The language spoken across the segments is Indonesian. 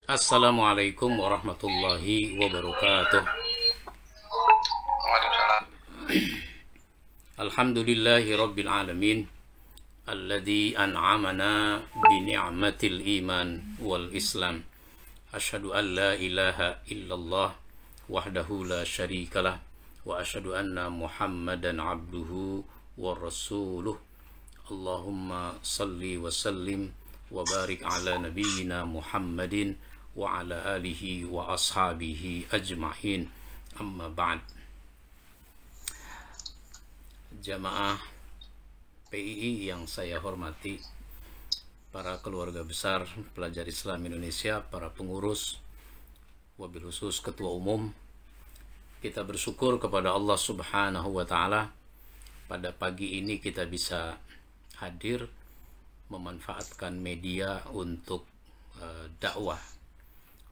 Assalamualaikum warahmatullahi wabarakatuh. Waalaikumsalam. Alhamdulillahi rabbil alamin. Alladhi an'amana bi ni'matil iman wal islam. Asyhadu an la ilaha illallah wahdahu la syarikalah wa asyhadu anna Muhammadan abduhu wa rasuluh. Allahumma salli wa sallim wa barik ala nabiyyina Muhammadin wa ala alihi wa ashabihi ajma'in. Amma ba'd. Jamaah PII yang saya hormati, para keluarga besar pelajar Islam Indonesia, para pengurus, wabil khusus ketua umum, kita bersyukur kepada Allah Subhanahu wa Ta'ala. Pada pagi ini kita bisa hadir memanfaatkan media untuk dakwah.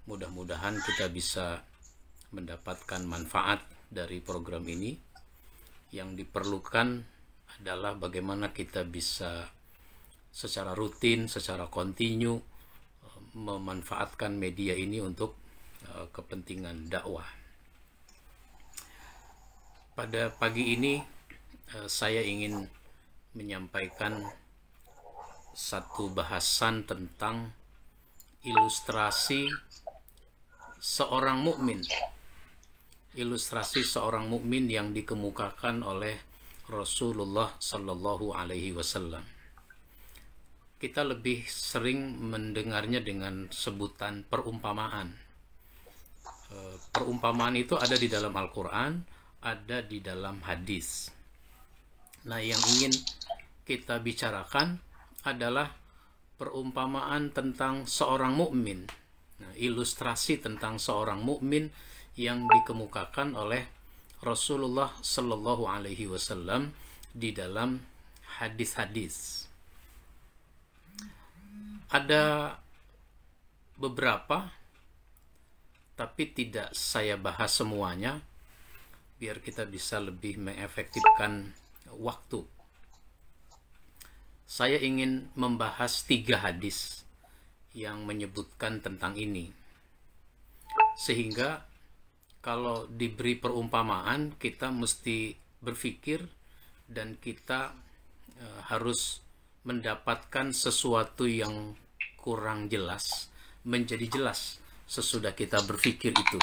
Mudah-mudahan kita bisa mendapatkan manfaat dari program ini. Yang diperlukan adalah bagaimana kita bisa secara rutin, secara kontinu memanfaatkan media ini untuk kepentingan dakwah. Pada pagi ini saya ingin menyampaikan satu bahasan tentang ilustrasi seorang mukmin. Ilustrasi seorang mukmin yang dikemukakan oleh Rasulullah Sallallahu Alaihi Wasallam. Kita lebih sering mendengarnya dengan sebutan perumpamaan. Perumpamaan itu ada di dalam Al-Quran, ada di dalam hadis. Nah, yang ingin kita bicarakan adalah perumpamaan tentang seorang mukmin. Nah, ilustrasi tentang seorang mukmin yang dikemukakan oleh Rasulullah Sallallahu Alaihi Wasallam di dalam hadis-hadis. Ada beberapa, tapi tidak saya bahas semuanya, biar kita bisa lebih mengefektifkan waktu. Saya ingin membahas 3 hadis yang menyebutkan tentang ini, sehingga kalau diberi perumpamaan kita mesti berpikir dan kita harus mendapatkan sesuatu yang kurang jelas menjadi jelas sesudah kita berpikir itu.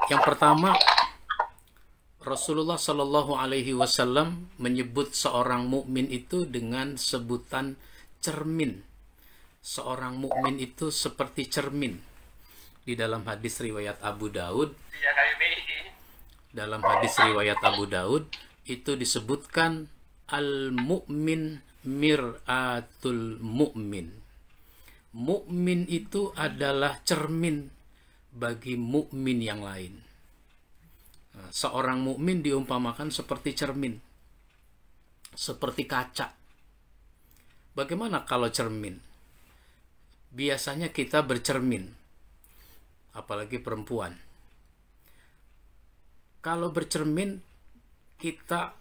Yang pertama, Rasulullah Shallallahu Alaihi Wasallam menyebut seorang mukmin itu dengan sebutan cermin. Seorang mukmin itu seperti cermin. Di dalam hadis riwayat Abu Daud, itu disebutkan al-mu'min mir'atul mu'min. Mukmin itu adalah cermin bagi mukmin yang lain. Seorang mukmin diumpamakan seperti cermin, seperti kaca. Bagaimana kalau cermin? Biasanya kita bercermin, apalagi perempuan. Kalau bercermin, kita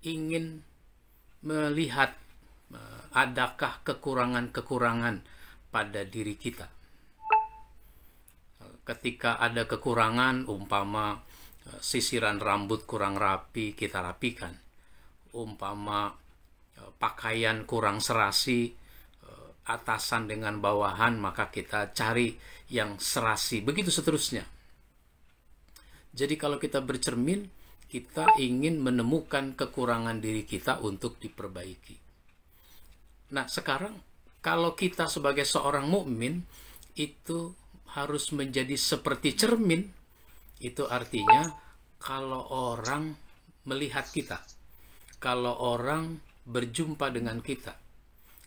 ingin melihat adakah kekurangan-kekurangan pada diri kita. Ketika ada kekurangan, umpama sisiran rambut kurang rapi, kita rapikan. Umpama pakaian kurang serasi, atasan dengan bawahan, maka kita cari yang serasi, begitu seterusnya. Jadi kalau kita bercermin, kita ingin menemukan kekurangan diri kita untuk diperbaiki. Nah, sekarang kalau kita sebagai seorang mukmin itu harus menjadi seperti cermin. Itu artinya kalau orang melihat kita, kalau orang berjumpa dengan kita,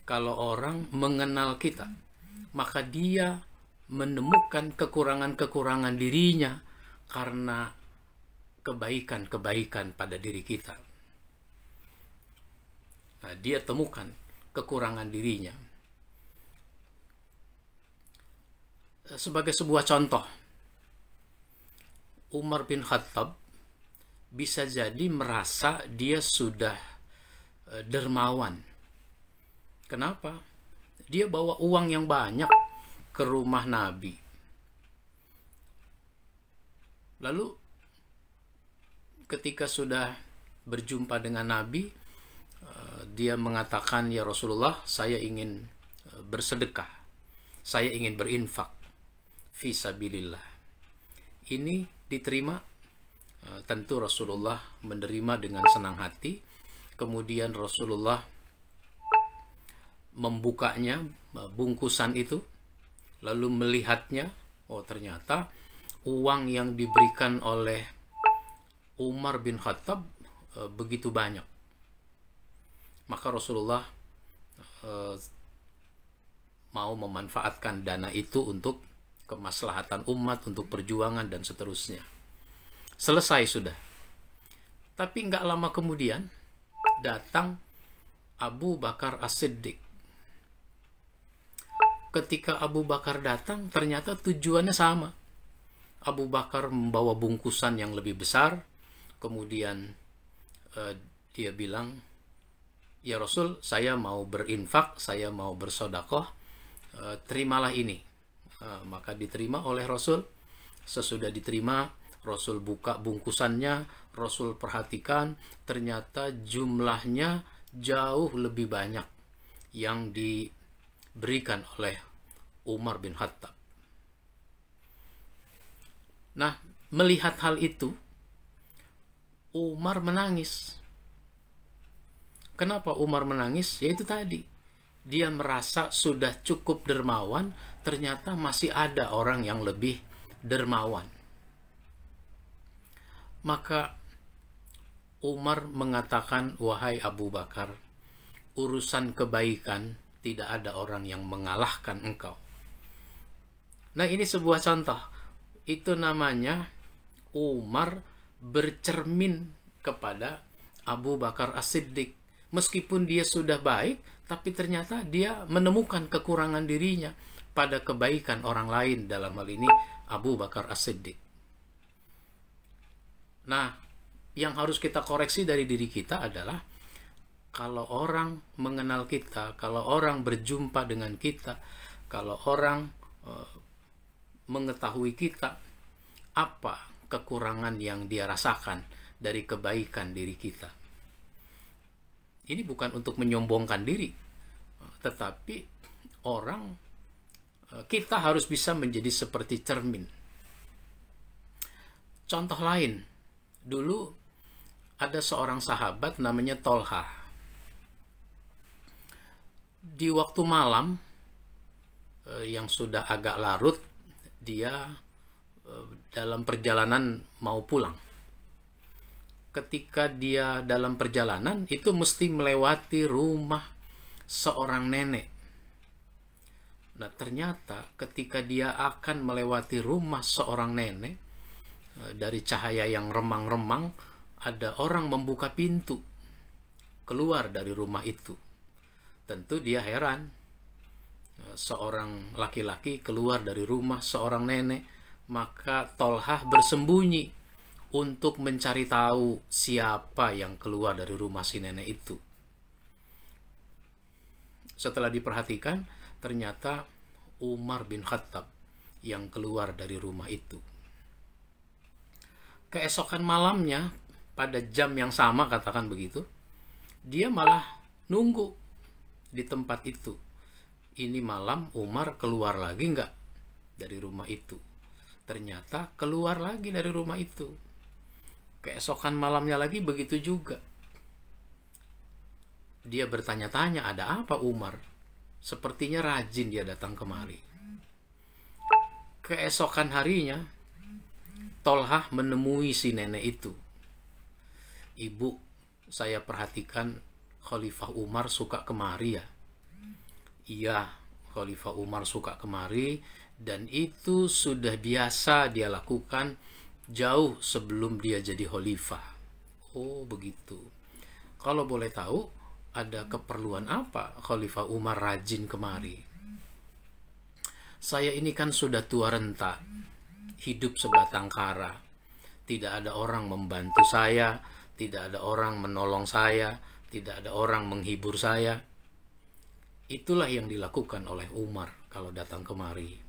kalau orang mengenal kita, maka dia menemukan kekurangan-kekurangan dirinya karena kebaikan-kebaikan pada diri kita. Nah, dia temukan kekurangan dirinya. Sebagai sebuah contoh, Umar bin Khattab bisa jadi merasa dia sudah dermawan. Kenapa? Dia bawa uang yang banyak ke rumah Nabi. Lalu ketika sudah berjumpa dengan Nabi, dia mengatakan, "Ya Rasulullah, saya ingin bersedekah. Saya ingin berinfak fi sabilillah." Ini diterima. Tentu Rasulullah menerima dengan senang hati. Kemudian Rasulullah membukanya, bungkusan itu, lalu melihatnya. Oh, ternyata uang yang diberikan oleh Umar bin Khattab begitu banyak. Maka Rasulullah mau memanfaatkan dana itu untuk kemaslahatan umat, untuk perjuangan dan seterusnya. Selesai sudah. Tapi nggak lama kemudian datang Abu Bakar As-Siddiq. Ketika Abu Bakar datang, ternyata tujuannya sama. Abu Bakar membawa bungkusan yang lebih besar. Kemudian dia bilang, "Ya Rasul, saya mau berinfak, saya mau bersodakoh, terimalah ini." Maka diterima oleh Rasul. Sesudah diterima, Rasul buka bungkusannya, Rasul perhatikan, ternyata jumlahnya jauh lebih banyak yang diberikan oleh Umar bin Khattab. Nah, melihat hal itu, Umar menangis. Kenapa Umar menangis? Yaitu tadi, dia merasa sudah cukup dermawan, ternyata masih ada orang yang lebih dermawan. Maka Umar mengatakan, "Wahai Abu Bakar, urusan kebaikan tidak ada orang yang mengalahkan engkau." Nah, ini sebuah contoh. Itu namanya Umar bercermin kepada Abu Bakar As-Siddiq. Meskipun dia sudah baik, tapi ternyata dia menemukan kekurangan dirinya pada kebaikan orang lain, dalam hal ini Abu Bakar As-Siddiq. Nah, yang harus kita koreksi dari diri kita adalah, kalau orang mengenal kita, kalau orang berjumpa dengan kita, kalau orang mengetahui kita, apa kekurangan yang dia rasakan dari kebaikan diri kita. Ini bukan untuk menyombongkan diri, tetapi kita harus bisa menjadi seperti cermin. Contoh lain, dulu ada seorang sahabat namanya Tolha. Di waktu malam yang sudah agak larut, dia dalam perjalanan mau pulang. Ketika dia dalam perjalanan, itu mesti melewati rumah seorang nenek. Nah, ternyata ketika dia akan melewati rumah seorang nenek, dari cahaya yang remang-remang, ada orang membuka pintu keluar dari rumah itu. Tentu dia heran. Seorang laki-laki keluar dari rumah seorang nenek. Maka Tolhah bersembunyi untuk mencari tahu siapa yang keluar dari rumah si nenek itu. Setelah diperhatikan, ternyata Umar bin Khattab yang keluar dari rumah itu. Keesokan malamnya, pada jam yang sama, katakan begitu, dia malah nunggu di tempat itu. Ini malam Umar keluar lagi nggak dari rumah itu? Ternyata keluar lagi dari rumah itu. Keesokan malamnya lagi begitu juga. Dia bertanya-tanya, ada apa Umar? Sepertinya rajin dia datang kemari. Keesokan harinya, Tolhah menemui si nenek itu. "Ibu, saya perhatikan Khalifah Umar suka kemari ya?" "Iya, Khalifah Umar suka kemari, dan itu sudah biasa dia lakukan jauh sebelum dia jadi khalifah." "Oh, begitu. Kalau boleh tahu, ada keperluan apa Khalifah Umar rajin kemari?" "Saya ini kan sudah tua renta, hidup sebatang kara. Tidak ada orang membantu saya, tidak ada orang menolong saya, tidak ada orang menghibur saya. Itulah yang dilakukan oleh Umar kalau datang kemari.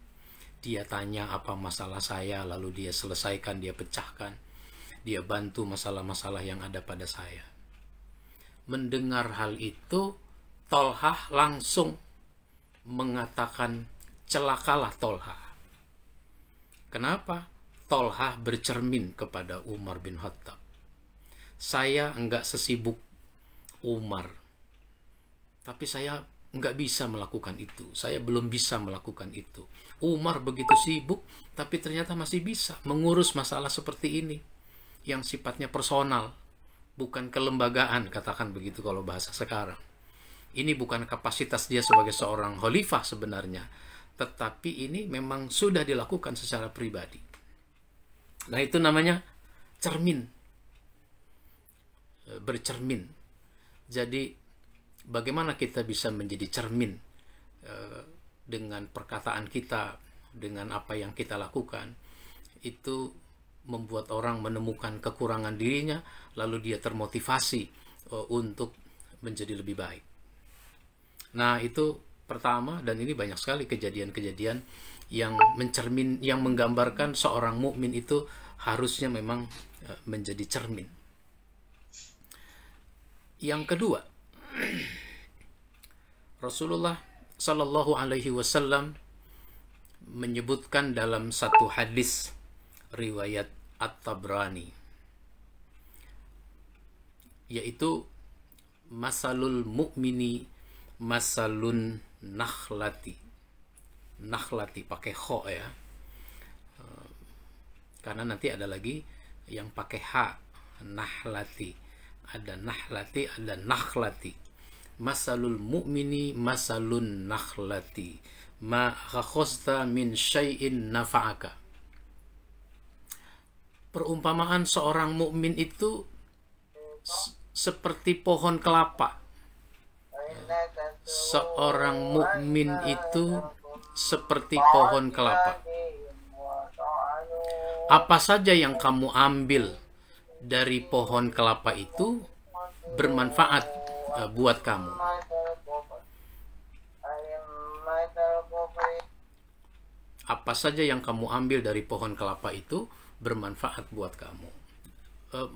Dia tanya apa masalah saya, lalu dia selesaikan, dia pecahkan. Dia bantu masalah-masalah yang ada pada saya. Mendengar hal itu, Tolhah langsung mengatakan, celakalah Tolhah. Kenapa? Tolhah bercermin kepada Umar bin Khattab. Saya enggak sesibuk Umar, tapi saya enggak bisa melakukan itu. Saya belum bisa melakukan itu. Umar begitu sibuk, tapi ternyata masih bisa mengurus masalah seperti ini, yang sifatnya personal, bukan kelembagaan, katakan begitu kalau bahasa sekarang. Ini bukan kapasitas dia sebagai seorang khalifah sebenarnya, tetapi ini memang sudah dilakukan secara pribadi. Nah, itu namanya cermin, bercermin. Jadi bagaimana kita bisa menjadi cermin dengan perkataan kita, dengan apa yang kita lakukan, itu membuat orang menemukan kekurangan dirinya, lalu dia termotivasi untuk menjadi lebih baik. Nah, itu pertama, dan ini banyak sekali kejadian-kejadian yang mencermin, yang menggambarkan seorang mukmin itu harusnya memang menjadi cermin. Yang kedua, Rasulullah Shallallahu Alaihi Wasallam menyebutkan dalam satu hadis riwayat At-Tabrani, yaitu masalul mu'mini masalun nakhlati. Nakhlati pakai kho ya, karena nanti ada lagi yang pakai ha, nahlati. Ada nahlati, ada nakhlati. Masalul mu'mini masalun nakhlati, ma khakhasta min syai'in nafa'aka. Perumpamaan seorang mukmin itu seperti pohon kelapa. Seorang mukmin itu seperti pohon kelapa. Apa saja yang kamu ambil dari pohon kelapa itu bermanfaat buat kamu. Apa saja yang kamu ambil dari pohon kelapa itu bermanfaat buat kamu.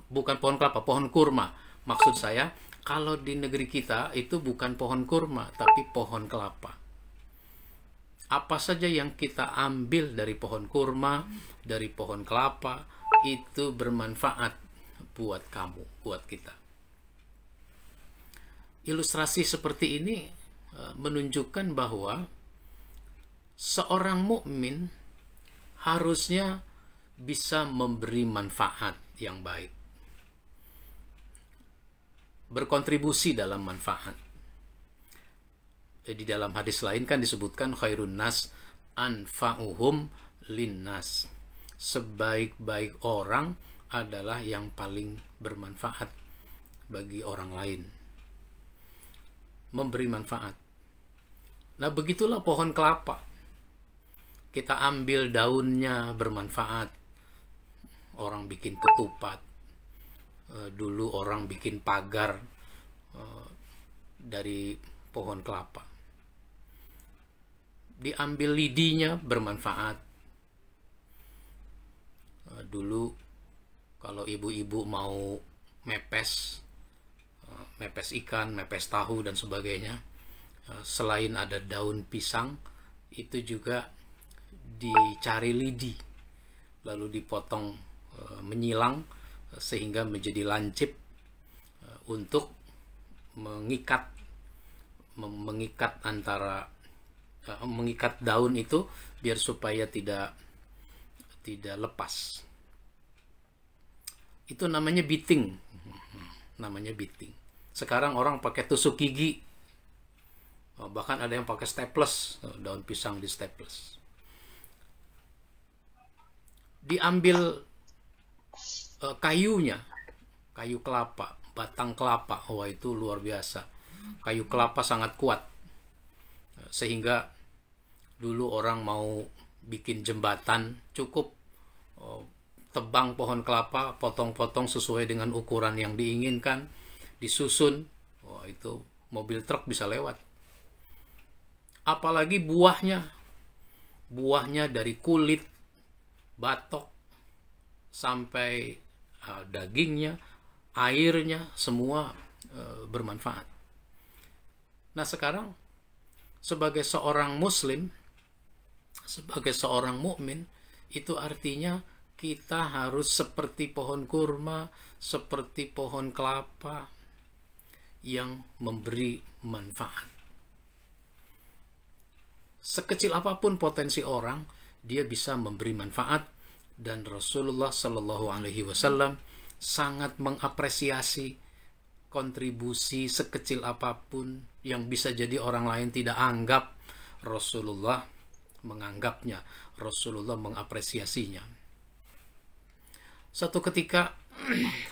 Bukan pohon kelapa, pohon kurma. Maksud saya, kalau di negeri kita itu bukan pohon kurma, tapi pohon kelapa. Apa saja yang kita ambil dari pohon kurma, dari pohon kelapa, itu bermanfaat buat kamu, buat kita. Ilustrasi seperti ini menunjukkan bahwa seorang mukmin harusnya bisa memberi manfaat yang baik, berkontribusi dalam manfaat. Di dalam hadis lain kan disebutkan khairun nas anfa'uhum linnas. Sebaik-baik orang adalah yang paling bermanfaat bagi orang lain. Memberi manfaat. Nah, begitulah pohon kelapa. Kita ambil daunnya bermanfaat. Orang bikin ketupat. Dulu orang bikin pagar dari pohon kelapa. Diambil lidinya bermanfaat. Dulu kalau ibu-ibu mau mepes ikan, mepes tahu dan sebagainya, selain ada daun pisang, itu juga dicari lidi, lalu dipotong menyilang sehingga menjadi lancip untuk mengikat daun itu biar supaya tidak lepas. Itu namanya beating. Namanya beating. Sekarang orang pakai tusuk gigi. Bahkan ada yang pakai staples, daun pisang di staples. Diambil kayunya, kayu kelapa, batang kelapa. Wah, itu luar biasa. Kayu kelapa sangat kuat. Sehingga dulu orang mau bikin jembatan, cukup tebang pohon kelapa, potong-potong sesuai dengan ukuran yang diinginkan, disusun. Wah, itu mobil truk bisa lewat. apalagi buahnya dari kulit, batok, sampai dagingnya, airnya, semua bermanfaat. Nah sekarang sebagai seorang muslim, sebagai seorang mukmin, itu artinya kita harus seperti pohon kurma, seperti pohon kelapa yang memberi manfaat. Sekecil apapun potensi orang, dia bisa memberi manfaat, dan Rasulullah Shallallahu Alaihi Wasallam sangat mengapresiasi kontribusi sekecil apapun yang bisa jadi orang lain tidak anggap. Rasulullah menganggapnya, Rasulullah mengapresiasinya. Satu ketika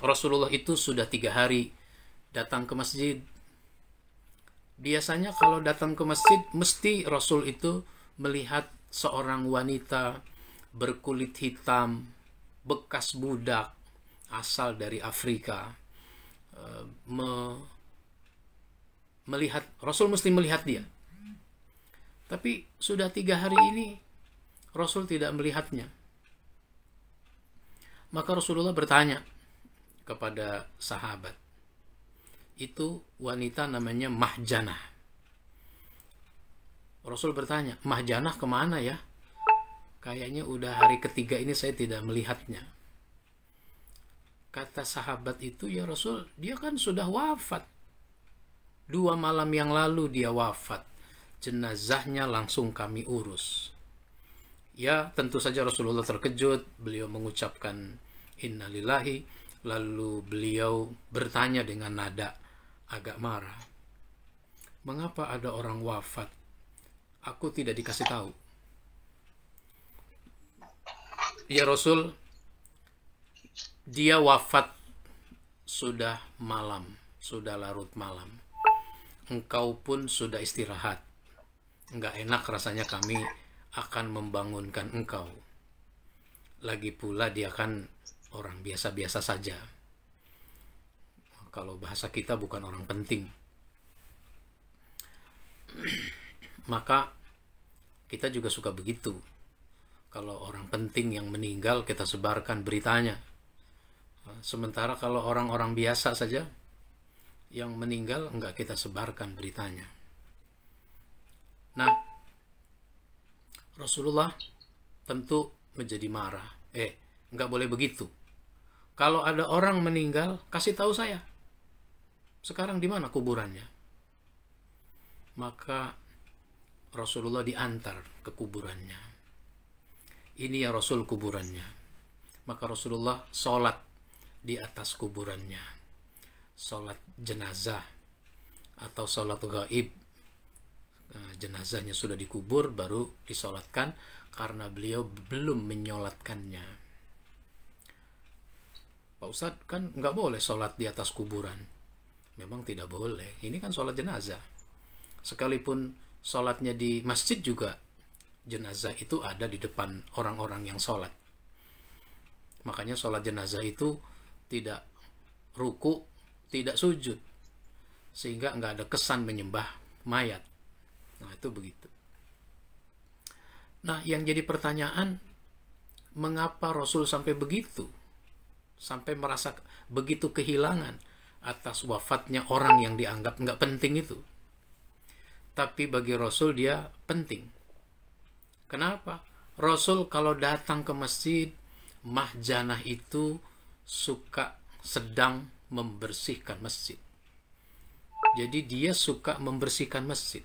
Rasulullah itu sudah 3 hari datang ke masjid. Biasanya kalau datang ke masjid, mesti Rasul itu melihat seorang wanita berkulit hitam, bekas budak, asal dari Afrika. Rasul mesti melihat dia. Tapi sudah 3 hari ini Rasul tidak melihatnya. Maka Rasulullah bertanya kepada sahabat, itu wanita namanya Mahjanah. Rasul bertanya, Mahjanah kemana ya? Kayaknya udah hari ketiga ini saya tidak melihatnya. Kata sahabat itu, ya Rasul, dia kan sudah wafat. 2 malam yang lalu dia wafat. Jenazahnya langsung kami urus. Ya, tentu saja Rasulullah terkejut. Beliau mengucapkan innalillahi. Lalu beliau bertanya dengan nada agak marah. Mengapa ada orang wafat? Aku tidak dikasih tahu. Ya Rasul, dia wafat sudah malam, sudah larut malam. Engkau pun sudah istirahat. Enggak enak rasanya kami akan membangunkan engkau. Lagi pula dia kan orang biasa-biasa saja. Kalau bahasa kita bukan orang penting. Maka kita juga suka begitu. Kalau orang penting yang meninggal, kita sebarkan beritanya. Sementara kalau orang-orang biasa saja yang meninggal, enggak kita sebarkan beritanya. Nah, Rasulullah tentu menjadi marah. Enggak boleh begitu. Kalau ada orang meninggal, kasih tahu saya. Sekarang di mana kuburannya? Maka Rasulullah diantar ke kuburannya. Ini ya Rasul kuburannya. Maka Rasulullah sholat di atas kuburannya. Sholat jenazah atau sholat gaib. Jenazahnya sudah dikubur, baru disolatkan karena beliau belum menyolatkannya. Pak Ustadz, kan nggak boleh sholat di atas kuburan. Memang tidak boleh. Ini kan sholat jenazah. Sekalipun sholatnya di masjid juga, jenazah itu ada di depan orang-orang yang sholat. Makanya sholat jenazah itu tidak ruku, tidak sujud. Sehingga nggak ada kesan menyembah mayat. Nah, itu begitu. Nah, yang jadi pertanyaan, mengapa Rasul sampai begitu? Sampai merasa begitu kehilangan atas wafatnya orang yang dianggap nggak penting itu. Tapi bagi Rasul dia penting. Kenapa? Rasul kalau datang ke masjid, Mahjanah itu suka sedang membersihkan masjid. Jadi dia suka membersihkan masjid.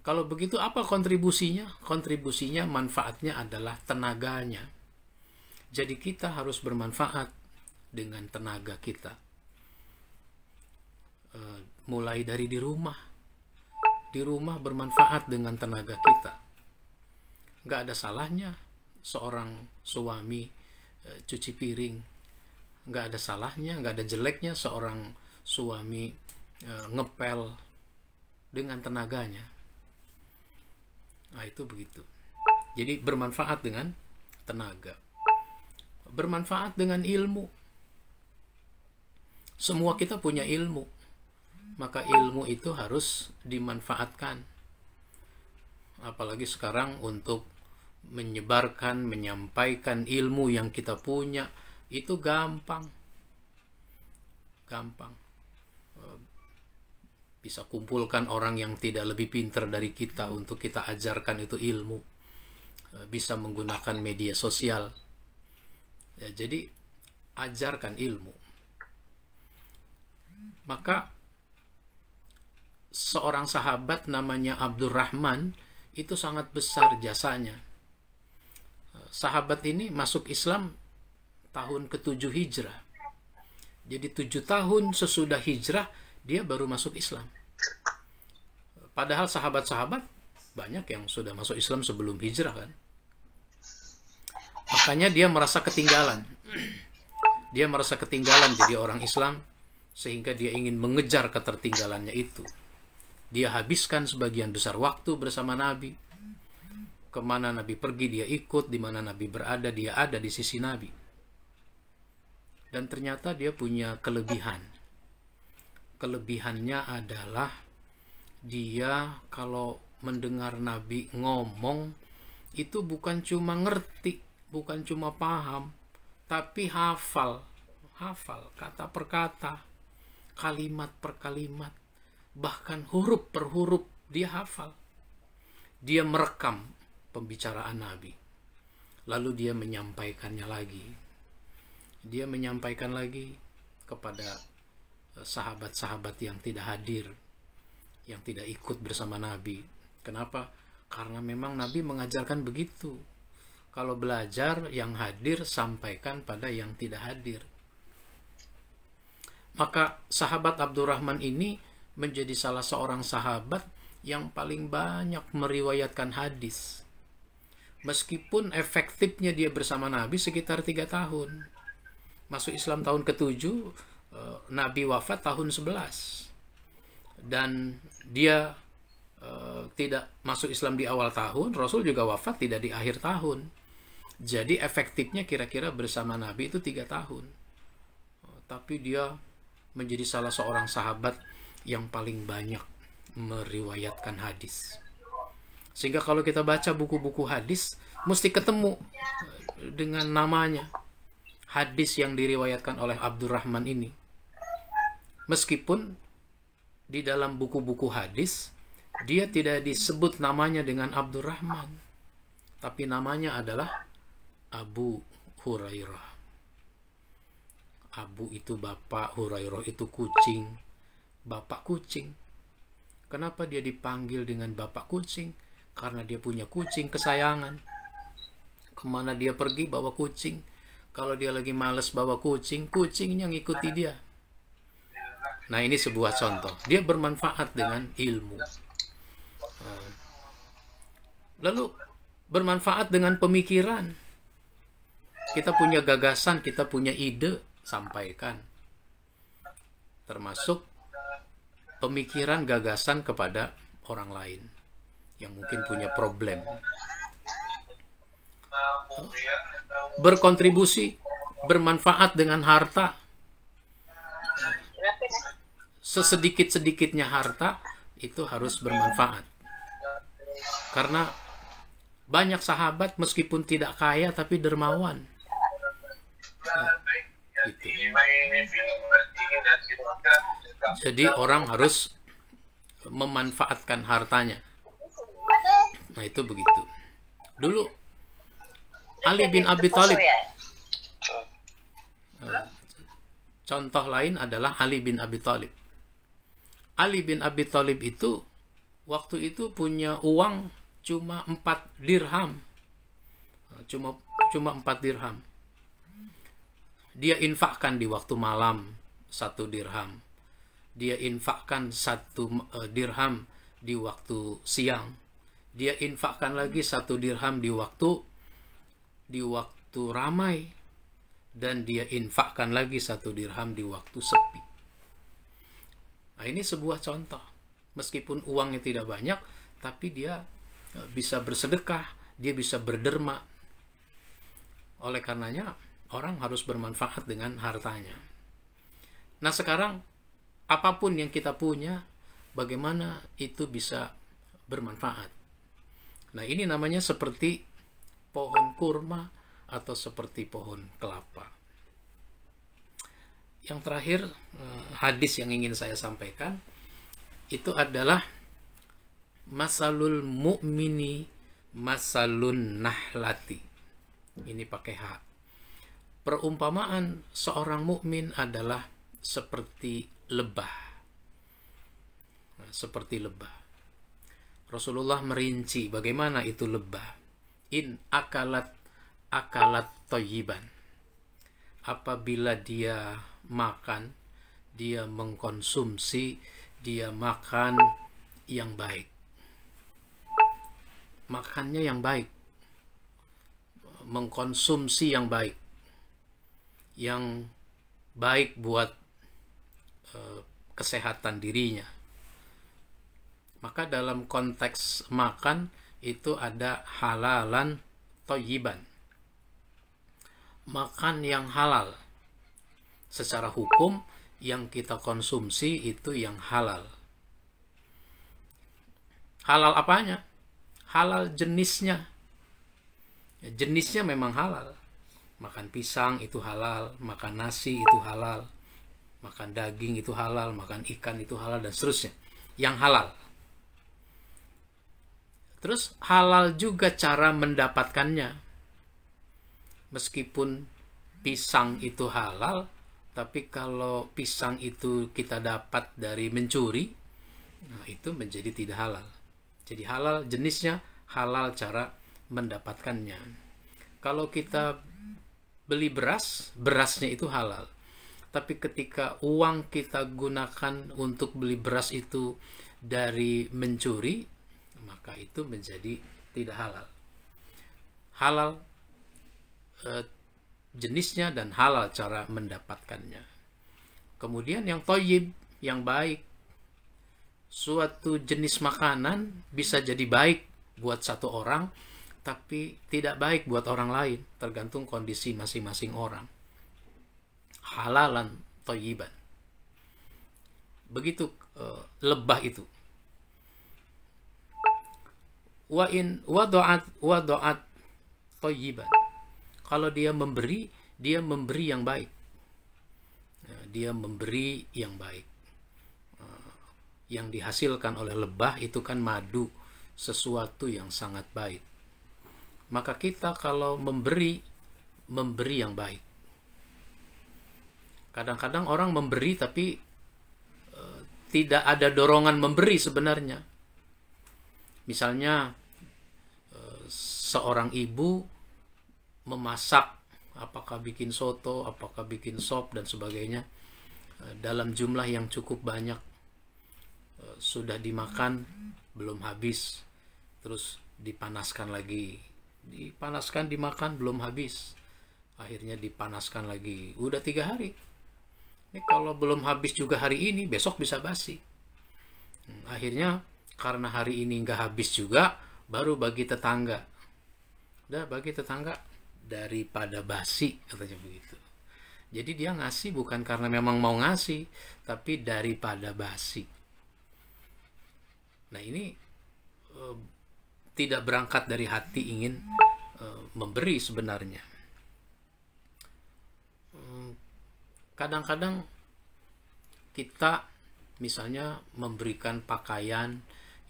Kalau begitu apa kontribusinya? Kontribusinya, manfaatnya adalah tenaganya. Jadi kita harus bermanfaat dengan tenaga kita. Mulai dari di rumah. Di rumah bermanfaat dengan tenaga kita. Nggak ada salahnya seorang suami cuci piring. Nggak ada salahnya, nggak ada jeleknya seorang suami ngepel dengan tenaganya. Nah, itu begitu. Jadi bermanfaat dengan tenaga. Bermanfaat dengan ilmu. Semua kita punya ilmu. Maka ilmu itu harus dimanfaatkan. apalagi sekarang untuk menyebarkan, menyampaikan ilmu yang kita punya itu gampang. Bisa kumpulkan orang yang tidak lebih pintar dari kita untuk kita ajarkan itu ilmu. Bisa menggunakan media sosial. Ya, jadi ajarkan ilmu. Maka seorang sahabat namanya Abdurrahman itu sangat besar jasanya. Sahabat ini masuk Islam tahun ke-7 Hijrah. Jadi 7 tahun sesudah hijrah dia baru masuk Islam. Padahal sahabat-sahabat banyak yang sudah masuk Islam sebelum hijrah kan. Makanya dia merasa ketinggalan. Dia merasa ketinggalan jadi orang Islam, sehingga dia ingin mengejar ketertinggalannya itu. Dia habiskan sebagian besar waktu bersama Nabi. Kemana Nabi pergi dia ikut, di mana Nabi berada dia ada di sisi Nabi. Dan ternyata dia punya kelebihan. Kelebihannya adalah dia kalau mendengar Nabi ngomong itu bukan cuma ngerti, bukan cuma paham, tapi hafal kata per kata, kalimat per kalimat, bahkan huruf per huruf dia hafal. Dia merekam pembicaraan Nabi, lalu dia menyampaikannya lagi. Dia menyampaikan lagi kepada sahabat-sahabat yang tidak hadir, yang tidak ikut bersama Nabi. Kenapa? Karena memang Nabi mengajarkan begitu. Kalau belajar, yang hadir sampaikan pada yang tidak hadir. Maka sahabat Abdurrahman ini menjadi salah seorang sahabat yang paling banyak meriwayatkan hadis. Meskipun efektifnya dia bersama Nabi sekitar 3 tahun. Masuk Islam tahun ke-7, Nabi wafat tahun 11. Dan dia tidak masuk Islam di awal tahun, Rasul juga wafat tidak di akhir tahun. Jadi efektifnya kira-kira bersama Nabi itu 3 tahun. Tapi dia menjadi salah seorang sahabat yang paling banyak meriwayatkan hadis. Sehingga kalau kita baca buku-buku hadis, mesti ketemu dengan namanya. Hadis yang diriwayatkan oleh Abdurrahman ini. Meskipun di dalam buku-buku hadis, dia tidak disebut namanya dengan Abdurrahman. Tapi namanya adalah Abu Hurairah. Abu itu bapak, Hurairah itu kucing. Bapak kucing. Kenapa dia dipanggil dengan bapak kucing? Karena dia punya kucing kesayangan. Kemana dia pergi bawa kucing. Kalau dia lagi males bawa kucing, kucingnya ngikuti dia. Nah, ini sebuah contoh. Dia bermanfaat dengan ilmu. Lalu bermanfaat dengan pemikiran. Kita punya gagasan, kita punya ide, sampaikan. Termasuk pemikiran, gagasan kepada orang lain yang mungkin punya problem. Berkontribusi, bermanfaat dengan harta. Sesedikit-sedikitnya harta itu harus bermanfaat. Karena banyak sahabat meskipun tidak kaya tapi dermawan. Gitu. Jadi orang harus memanfaatkan hartanya. Nah, itu begitu. Dulu Ali bin Abi Thalib. Contoh lain adalah Ali bin Abi Thalib. Ali bin Abi Thalib itu waktu itu punya uang cuma 4 dirham. Cuma 4 dirham. Dia infakkan di waktu malam 1 dirham. Dia infakkan 1 dirham di waktu siang. Dia infakkan lagi 1 dirham di waktu ramai, dan dia infakkan lagi 1 dirham di waktu sepi. Nah, ini sebuah contoh. Meskipun uangnya tidak banyak, tapi dia bisa bersedekah, dia bisa berderma. Oleh karenanya, orang harus bermanfaat dengan hartanya. Nah, sekarang apapun yang kita punya, bagaimana itu bisa bermanfaat. Nah, ini namanya seperti pohon kurma atau seperti pohon kelapa. Yang terakhir, hadis yang ingin saya sampaikan itu adalah masalul mu'mini masalun nahlati. Ini pakai H. Perumpamaan seorang mukmin adalah seperti lebah. Nah, seperti lebah. Rasulullah merinci bagaimana itu lebah. In akalat thayyiban. Apabila dia makan, dia mengkonsumsi, dia makan yang baik. Makannya yang baik. Mengkonsumsi yang baik. Yang baik buat kesehatan dirinya. Maka dalam konteks makan itu ada halalan thayyiban. Makan yang halal. Secara hukum yang kita konsumsi itu yang halal. Halal apanya? Halal jenisnya. Jenisnya memang halal. Makan pisang itu halal, makan nasi itu halal, makan daging itu halal, makan ikan itu halal, dan seterusnya. Yang halal. Terus halal juga cara mendapatkannya. Meskipun pisang itu halal, tapi kalau pisang itu kita dapat dari mencuri, nah itu menjadi tidak halal. Jadi halal jenisnya, halal cara mendapatkannya. Kalau kita beli beras, berasnya itu halal. Tapi ketika uang kita gunakan untuk beli beras itu dari mencuri, maka itu menjadi tidak halal. Halal jenisnya dan halal cara mendapatkannya. Kemudian yang thayyib, yang baik. Suatu jenis makanan bisa jadi baik buat satu orang, tapi tidak baik buat orang lain, tergantung kondisi masing-masing orang. Halalan thayyiban. Begitu lebah itu. Wa in wadu'at thayyiban. Kalau dia memberi yang baik. Dia memberi yang baik. Yang dihasilkan oleh lebah itu kan madu, sesuatu yang sangat baik. Maka kita kalau memberi yang baik. Kadang-kadang orang memberi tapi tidak ada dorongan memberi sebenarnya. Misalnya seorang ibu memasak, apakah bikin soto, apakah bikin sop dan sebagainya, dalam jumlah yang cukup banyak, sudah dimakan belum habis, terus dipanaskan lagi, dimakan belum habis, akhirnya dipanaskan lagi, udah 3 hari. Ini kalau belum habis juga hari ini, besok bisa basi. Akhirnya karena hari ini nggak habis juga, baru bagi tetangga. Udah bagi tetangga, daripada basi, katanya begitu. Jadi dia ngasih bukan karena memang mau ngasih, tapi daripada basi. Nah ini tidak berangkat dari hati ingin memberi sebenarnya. Kadang-kadang kita misalnya memberikan pakaian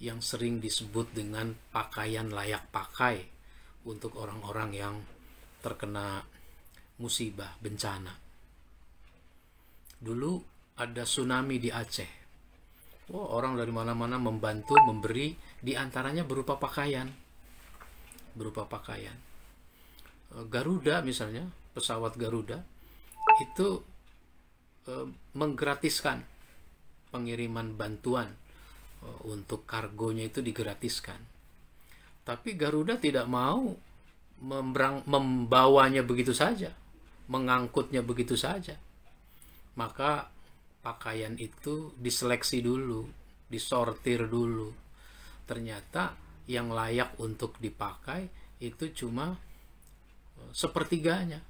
yang sering disebut dengan pakaian layak pakai untuk orang-orang yang terkena musibah, bencana. Dulu ada tsunami di Aceh. Orang dari mana-mana membantu, memberi, diantaranya berupa pakaian. Garuda misalnya, pesawat Garuda, itu menggratiskan pengiriman bantuan, untuk kargonya itu digratiskan. Tapi Garuda tidak mau membawanya begitu saja, mengangkutnya begitu saja. Maka pakaian itu diseleksi dulu, disortir dulu. Ternyata yang layak untuk dipakai itu cuma sepertiganya.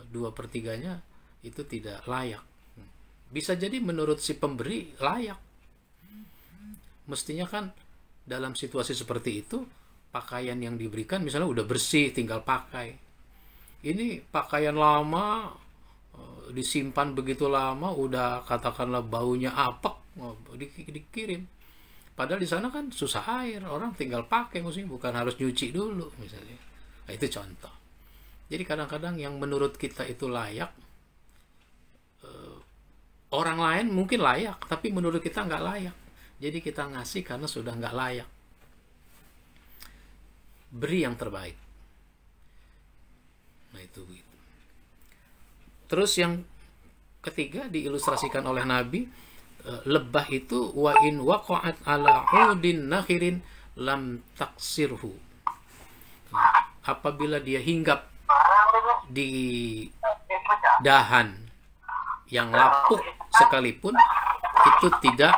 2/3 itu tidak layak. Bisa jadi menurut si pemberi layak. Mestinya kan dalam situasi seperti itu pakaian yang diberikan misalnya udah bersih, tinggal pakai. Ini pakaian lama, disimpan begitu lama, udah katakanlah baunya apek, dikirim. Padahal di sana kan susah air, orang tinggal pakai, maksudnya bukan harus nyuci dulu misalnya. Nah, itu contoh. Jadi kadang-kadang yang menurut kita itu layak, orang lain mungkin layak, tapi menurut kita nggak layak. Jadi kita ngasih karena sudah nggak layak. Beri yang terbaik. Nah itu. Terus yang ketiga diilustrasikan oleh Nabi, lebah itu wa in waqa'at ala udin nakhirin lam taksirhu. Apabila dia hinggap di dahan yang lapuk sekalipun, itu tidak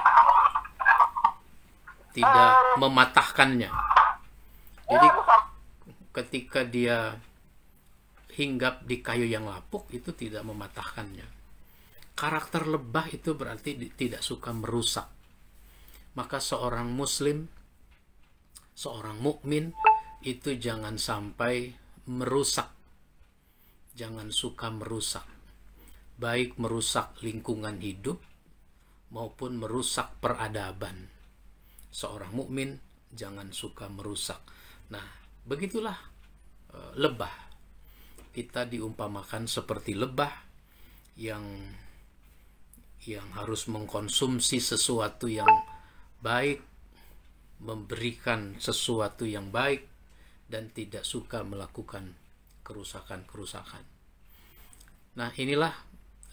mematahkannya. Jadi ketika dia hinggap di kayu yang lapuk, itu tidak mematahkannya. Karakter lebah itu berarti tidak suka merusak. Maka seorang muslim, seorang mukmin itu jangan sampai merusak. Jangan suka merusak. Baik merusak lingkungan hidup maupun merusak peradaban. Seorang mukmin jangan suka merusak. Nah, begitulah lebah. Kita diumpamakan seperti lebah yang harus mengkonsumsi sesuatu yang baik, memberikan sesuatu yang baik, dan tidak suka melakukan kerusakan-kerusakan. Nah, inilah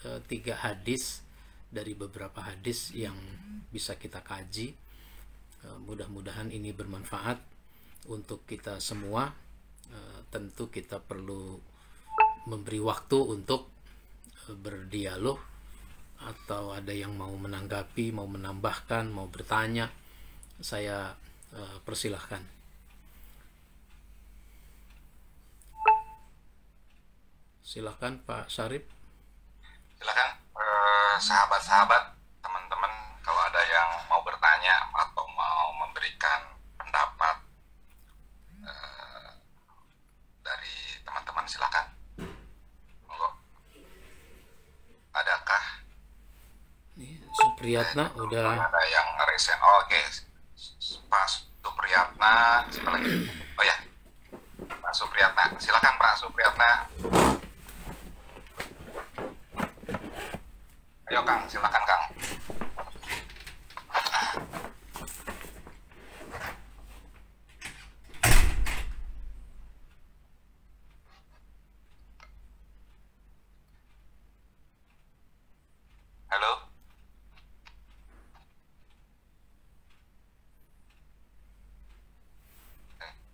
3 hadis dari beberapa hadis yang bisa kita kaji. Mudah-mudahan ini bermanfaat untuk kita semua. Tentu kita perlu memberi waktu untuk berdialog, atau ada yang mau menanggapi, mau menambahkan, mau bertanya, saya persilahkan. Silahkan Pak Syarif. Silakan sahabat-sahabat, teman-teman, kalau ada yang mau bertanya atau mau memberikan pendapat dari teman-teman, silakan. Monggo. Adakah? Supriyatna udah. Ada yang resen. Oh, oke. Pak Supriyatna, siapa lagi? Oh ya, Pak Supriyatna. Silakan Pak Supriyatna. Ayo Kang, silakan Kang. Halo.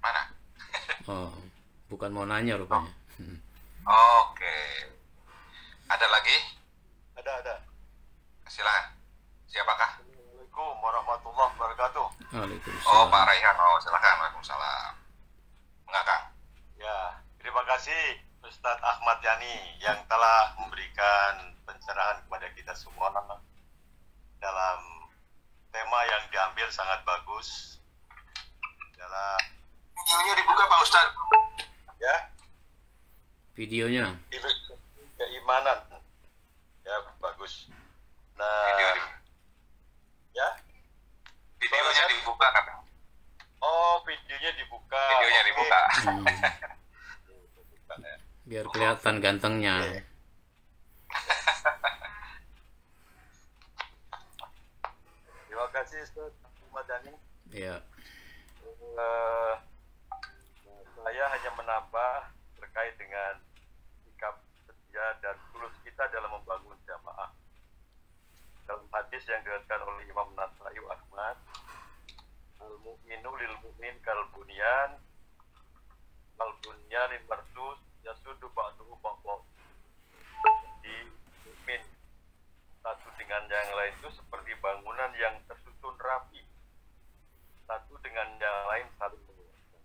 Mana? Oh, bukan mau nanya rupanya. Oke. Ada lagi? Ada. Silakan. Siapakah? Assalamualaikum warahmatullahi wabarakatuh. Waalaikumsalam. Oh, Pak Raihan. Oh, silakan. Waalaikumsalam. Enggak, Kang? Ya, terima kasih Ustadz Ahmad Yani yang telah memberikan pencerahan kepada kita semua dalam tema yang diambil sangat bagus. Dalam Videonya dibuka Pak Ustadz. ya, Videonya. keimanan. Ya, bagus. Nah, Video ya. videonya dibuka, Kang. Oh, videonya dibuka. Videonya Oke. dibuka. Biar kelihatan gantengnya. Terima kasih Ustadz Ahmad Yani. Ya. Saya hanya menambah terkait dengan sikap setia dan tulus kita dalam membangun jamaah. Dalam hadis yang diriwayatkan oleh Imam Nasai Ahmad, al-mu'minu lil mu'min kal bunyan marsus yasudu ba'duhu ba'dhu. Jadi mukmin satu dengan yang lain itu seperti bangunan yang tersusun rapi, satu dengan yang lain saling menguatkan.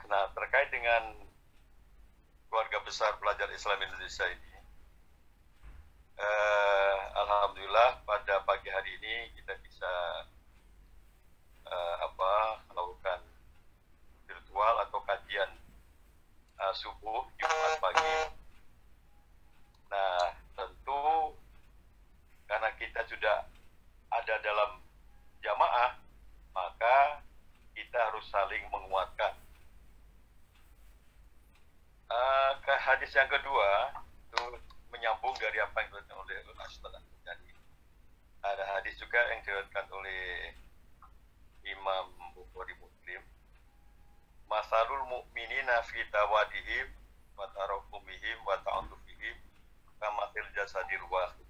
Nah, terkait dengan keluarga besar pelajar Islam Indonesia ini, alhamdulillah pada pagi hari ini kita bisa melakukan ada dalam jamaah, maka kita harus saling menguatkan. Ke hadis yang kedua itu menyambung dari apa yang diriwayatkan oleh Ustaz tadi. Ada hadis juga yang diriwayatkan oleh Imam Bukhari Muslim. Masalul mu'minina fi tawadihim wa tarahumihim wa ta'atufihim kamathil jasadir wahid.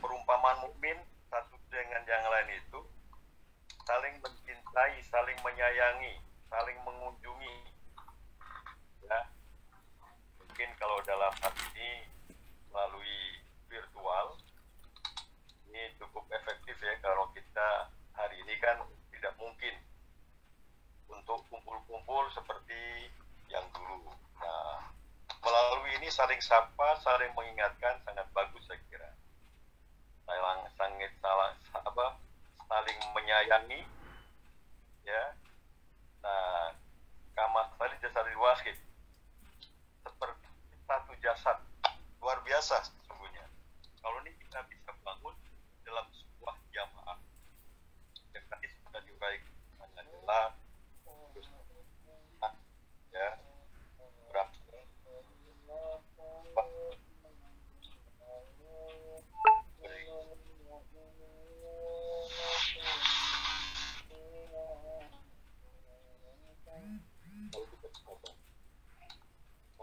Perumpamaan mukmin satu dengan yang lain itu saling mencintai, saling menyayangi, saling mengunjungi. Ya, mungkin kalau dalam hal ini melalui virtual ini cukup efektif ya, kalau kita hari ini kan tidak mungkin untuk kumpul-kumpul seperti yang dulu. Nah, melalui ini saling sapa, saling mengingatkan sangat bagus saya kira. Saling menyayangi, ya. Nah, kama tadi jasad wahid, seperti satu jasad, luar biasa sesungguhnya. Kalau ini kita bisa bangun dalam sebuah jamaah, yang tadi sudah diuraikan adalah ya berapa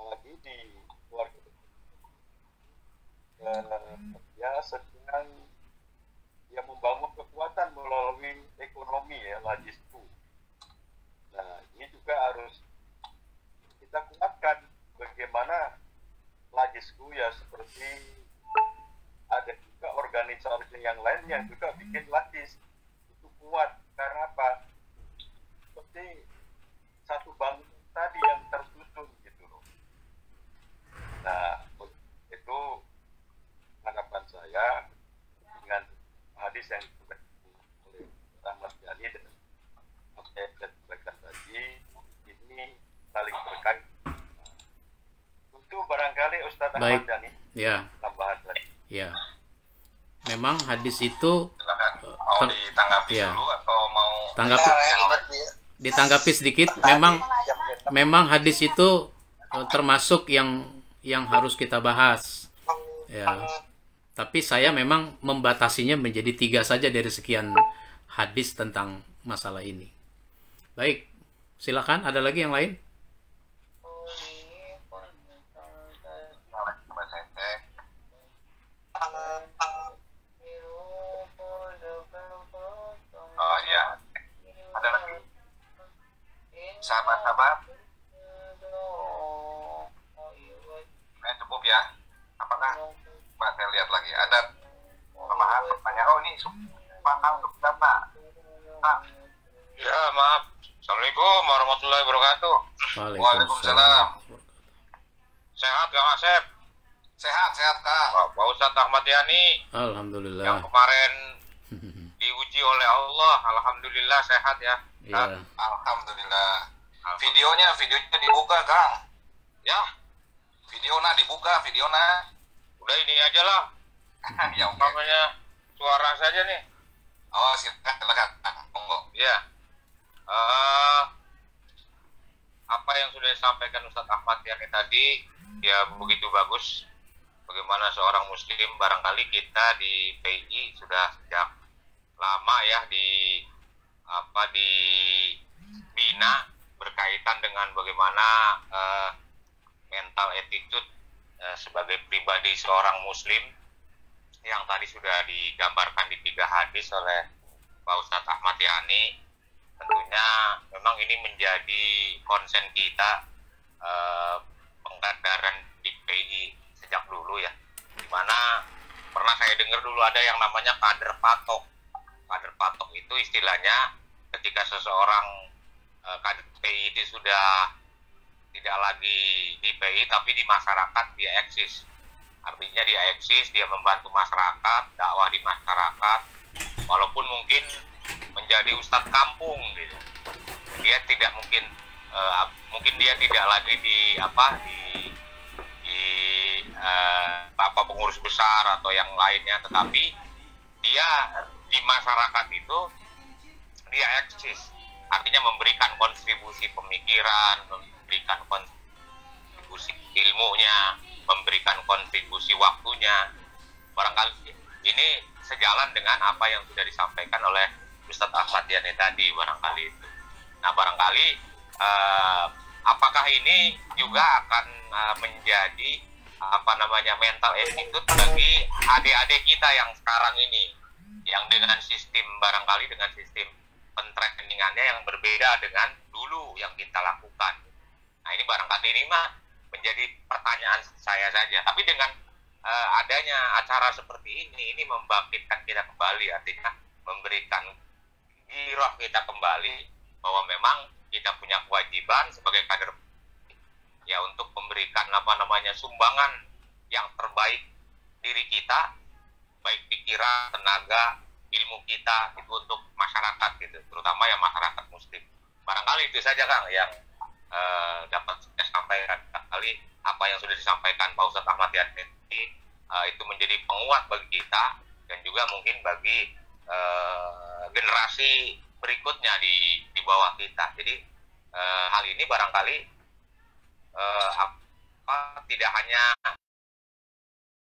lagi di keluarga ya sedang yang membangun kekuatan melalui ekonomi ya, lajisku. Nah, ini juga harus kita kuatkan bagaimana lajisku ya, seperti ada juga organisasi yang lain yang juga bikin lajis itu kuat. Karena apa? Seperti satu bangunan tadi yang tersusun gitu loh. Nah, itu harapan saya dengan hadis yang diberikan oleh Ahmad Yani dan apa yang saya sampaikan tadi, ini saling berkait. Untuk barangkali Ustadz Ahmad Yani ya, tambahan tadi. ya, memang hadis itu Mau ditanggapi ya, dulu atau mau ditanggapi sedikit. Memang hadis itu termasuk yang harus kita bahas ya, tapi saya memang membatasinya menjadi 3 saja dari sekian hadis tentang masalah ini. Baik, silakan, ada lagi yang lain? coba saya cek. Oh iya, ada lagi sahabat-sahabat. Cukup ya. Apakah Pak, saya lihat lagi ada pemahaman pertanyaan. Oh ini paham untuk data. Nah, ya maaf. Assalamualaikum warahmatullahi wabarakatuh. Waalaikumsalam. Sehat Kang Asep? Sehat Kang. Pak Ustadz Ahmad Yani. Alhamdulillah. Yang kemarin diuji oleh Allah, alhamdulillah sehat ya. Ya. Alhamdulillah. Videonya dibuka Kang. Ya. Videonya dibuka, videonya. Udah ini aja lah. Ya oke. Namanya suara saja nih. Oh silakan. Monggo. Ya. Apa yang sudah disampaikan Ustadz Ahmad Yani tadi ya begitu bagus. Bagaimana seorang muslim, barangkali kita di PI sudah sejak lama ya dibina berkaitan dengan bagaimana mental attitude sebagai pribadi seorang muslim yang tadi sudah digambarkan di 3 hadis oleh Pak Ustadz Ahmad Yani. Tentunya memang ini menjadi konsen kita, pengkaderan di PI sejak dulu ya, dimana pernah saya dengar dulu ada yang namanya kader patok. Kader patok itu istilahnya ketika seseorang kader PI itu sudah tidak lagi di PI tapi di masyarakat dia eksis. Artinya dia eksis, dia membantu masyarakat, dakwah di masyarakat, walaupun mungkin menjadi ustadz kampung gitu. Dia tidak mungkin dia tidak lagi di pengurus besar atau yang lainnya, tetapi dia di masyarakat itu dia eksis, artinya memberikan kontribusi pemikiran, memberikan kontribusi ilmunya, memberikan kontribusi waktunya. Barangkali ini sejalan dengan apa yang sudah disampaikan oleh Ustadz Ahmad Yani tadi barangkali itu. Nah barangkali apakah ini juga akan menjadi mental attitude bagi adik-adik kita yang sekarang ini, yang dengan sistem barangkali dengan sistem pentrainingannya yang berbeda dengan dulu yang kita lakukan. Nah ini barangkali ini mah menjadi pertanyaan saya saja. Tapi dengan adanya acara seperti ini membangkitkan kita kembali, artinya memberikan giroh kita kembali bahwa memang kita punya kewajiban sebagai kader ya untuk memberikan sumbangan yang terbaik diri kita, baik pikiran, tenaga, ilmu kita itu untuk masyarakat gitu, terutama yang masyarakat muslim. Barangkali itu saja Kang yang dapat saya sampaikan. Barangkali apa yang sudah disampaikan Pak Ustadz Ahmad Yani itu menjadi penguat bagi kita dan juga mungkin bagi generasi berikutnya di bawah kita. Jadi hal ini barangkali tidak hanya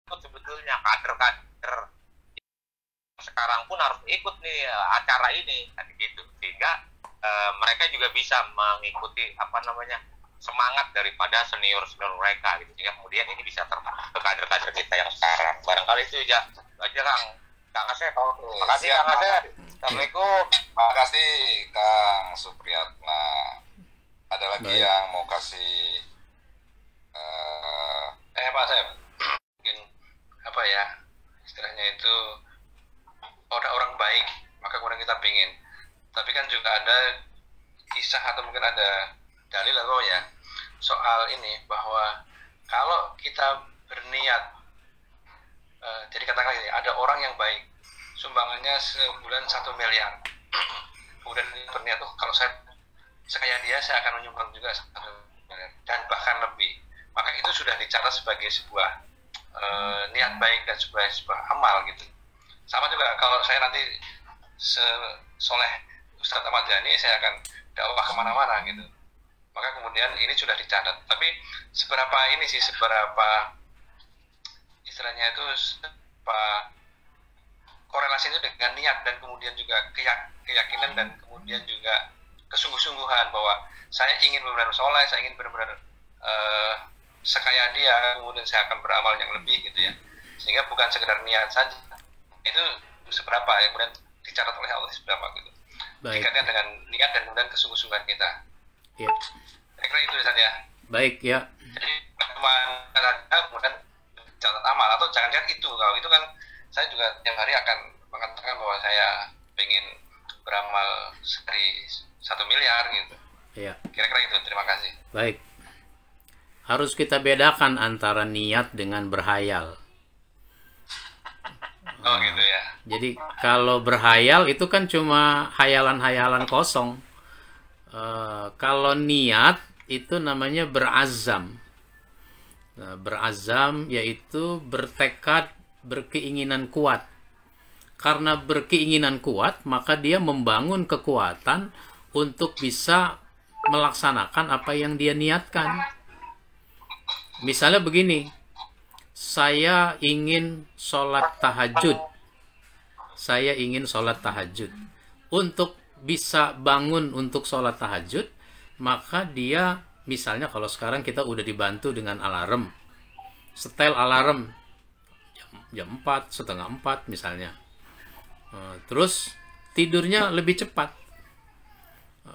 sebetulnya kader-kader sekarang pun harus ikut nih acara ini gitu, sehingga mereka juga bisa mengikuti semangat daripada senior mereka gitu, sehingga kemudian ini bisa termasuk ke kader-kader kita yang sekarang. Barangkali itu aja Kang Asep. Terima kasih Kang Asep. Assalamualaikum. Terima kasih Kang Supriyatna. Ada lagi yang mau kasih Pak Asep, mungkin istilahnya itu orang baik maka kemudian kita pingin, tapi kan juga ada kisah atau mungkin ada dalil atau soal ini bahwa kalau kita berniat jadi katakanlah ini ada orang yang baik sumbangannya sebulan 1 miliar kemudian berniat kalau saya sekaya dia saya akan menyumbang juga 1 miliar dan bahkan lebih, maka itu sudah dicatat sebagai sebuah niat baik dan sebuah amal gitu. Sama juga kalau saya nanti soleh Ustadz Ahmad Yani, saya akan dakwah kemana-mana gitu, maka kemudian ini sudah dicatat. Tapi seberapa istilahnya itu korelasi itu dengan niat dan kemudian juga keyakinan dan kemudian juga kesungguh-sungguhan bahwa saya ingin benar-benar soleh, saya ingin benar-benar sekaya dia, kemudian saya akan beramal yang lebih gitu ya, sehingga bukan sekedar niat saja. Itu seberapa yang kemudian dicatat oleh Allah seberapa gitu. Dikaitkan dengan niat dan kemudian kesungguh-sungguhan kita. Ya. Kira-kira itu saja. Baik ya. Jadi kemudian catat amal atau jangan-jangan itu, kalau itu kan saya juga tiap hari akan mengatakan bahwa saya pengen beramal sehari 1 miliar gitu. Iya. Kira-kira itu. Terima kasih. Baik. Harus kita bedakan antara niat dengan berhayal. Oh gitu ya. Jadi kalau berhayal itu kan cuma hayalan-hayalan kosong. Kalau niat itu namanya berazam. Nah, berazam yaitu bertekad, berkeinginan kuat. Karena berkeinginan kuat, maka dia membangun kekuatan untuk bisa melaksanakan apa yang dia niatkan. Misalnya begini, saya ingin sholat tahajud. Saya ingin sholat tahajud. Untuk bisa bangun untuk sholat tahajud, maka dia, misalnya kalau sekarang kita udah dibantu dengan alarm. Setel alarm jam 4, setengah 4 misalnya. Terus tidurnya lebih cepat.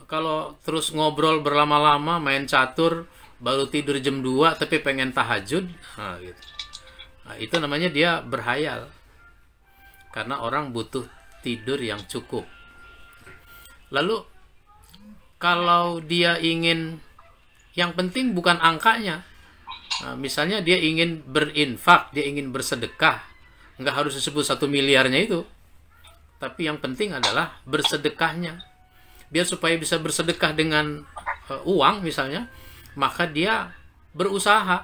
Kalau terus ngobrol berlama-lama, main catur, baru tidur jam 2 tapi pengen tahajud, gitu. Nah, itu namanya dia berhayal. Karena orang butuh tidur yang cukup. Lalu kalau dia ingin, yang penting bukan angkanya. Nah, misalnya dia ingin berinfak, dia ingin bersedekah, nggak harus disebut 1 miliarnya itu. Tapi yang penting adalah bersedekahnya. Biar supaya bisa bersedekah dengan uang misalnya, maka dia berusaha,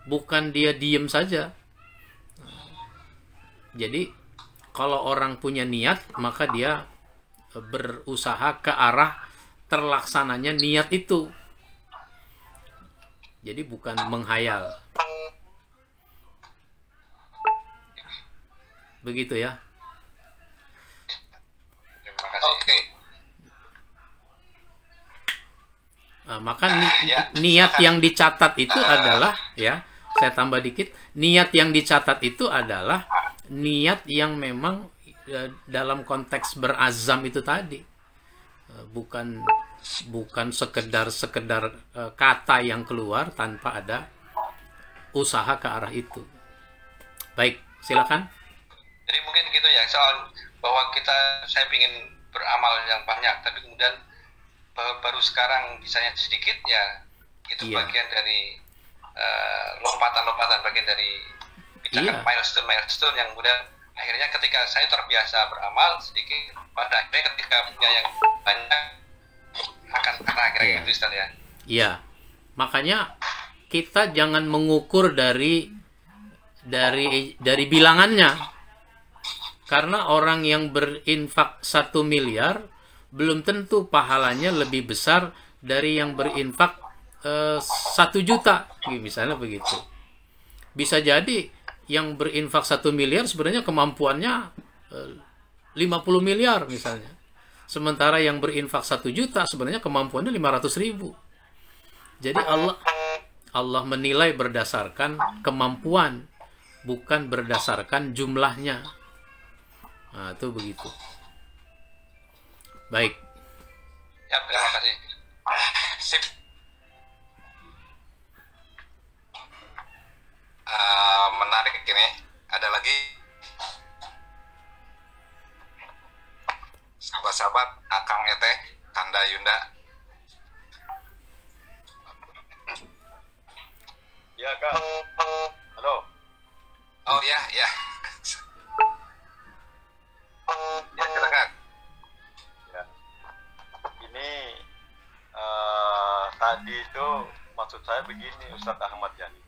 bukan dia diem saja. Jadi kalau orang punya niat, maka dia berusaha ke arah terlaksananya niat itu. Jadi bukan menghayal. Begitu ya. Terima kasih. Oke. Maka niat yang dicatat itu adalah, ya, saya tambah dikit, niat yang dicatat itu adalah niat yang memang dalam konteks berazam itu tadi, bukan sekedar kata yang keluar tanpa ada usaha ke arah itu. Baik, silakan. Jadi mungkin gitu ya, soal bahwa saya ingin beramal yang banyak, tapi kemudian baru sekarang bisanya sedikit, ya itu bagian dari lompatan-lompatan, bagian dari pijakan milestone yang kemudian akhirnya ketika saya terbiasa beramal sedikit, pada akhirnya ketika punya yang banyak akan akhirnya gitu, Ustaz ya. Iya, makanya kita jangan mengukur dari bilangannya, karena orang yang berinfak 1 miliar belum tentu pahalanya lebih besar dari yang berinfak 1 juta, misalnya begitu. Bisa jadi yang berinfak 1 miliar sebenarnya kemampuannya 50 miliar misalnya. Sementara yang berinfak 1 juta sebenarnya kemampuannya 500.000. Jadi Allah menilai berdasarkan kemampuan, bukan berdasarkan jumlahnya. Nah, itu begitu. Baik. Ya, terima kasih. Sip. Menarik ini. Ada lagi sahabat-sahabat Akang Ete, Kanda Yunda. Ya, Kak. Halo. Oh ya, ya. Ya, silakan. Ya. Ini tadi itu maksud saya begini, Ustadz Ahmad Yani.